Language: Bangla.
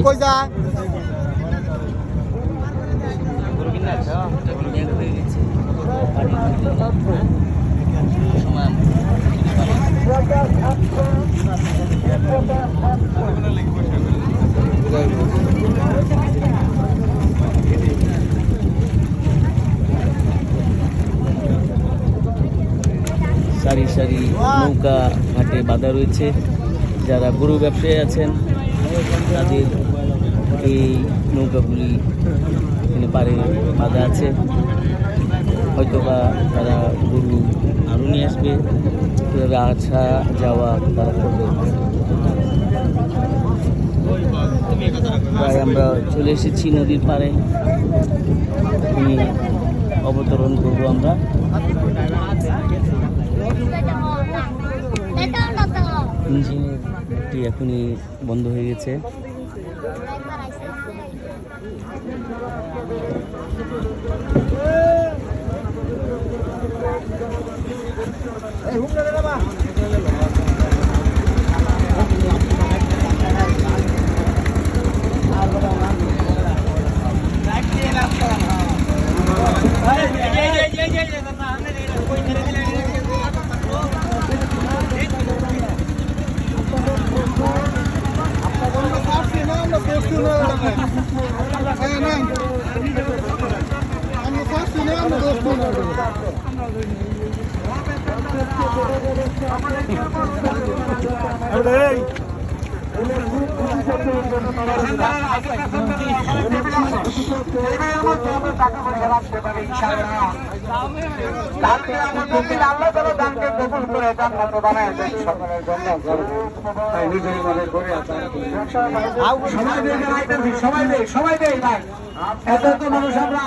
কই যায় সারি সারি নৌকা ঘাটে বাঁধা রয়েছে। যারা গরু ব্যবসায়ী আছেন তাদের এই নৌকাগুলি এখানে পাড়ে বাঁধা আছে। হয়তোবা তারা গরু আরও নিয়ে আসবে, কীভাবে আসা যাওয়া তারা করবে। প্রায় আমরা চলে এসেছি নদীর পাড়ে, এখনই অবতরণ করবো আমরা। ইঞ্জিনটি এখনই বন্ধ হয়ে গেছে। সবাই দেয়, সবাই দেয়, সবাই দেয় ভাই। এত মানুষ আমরা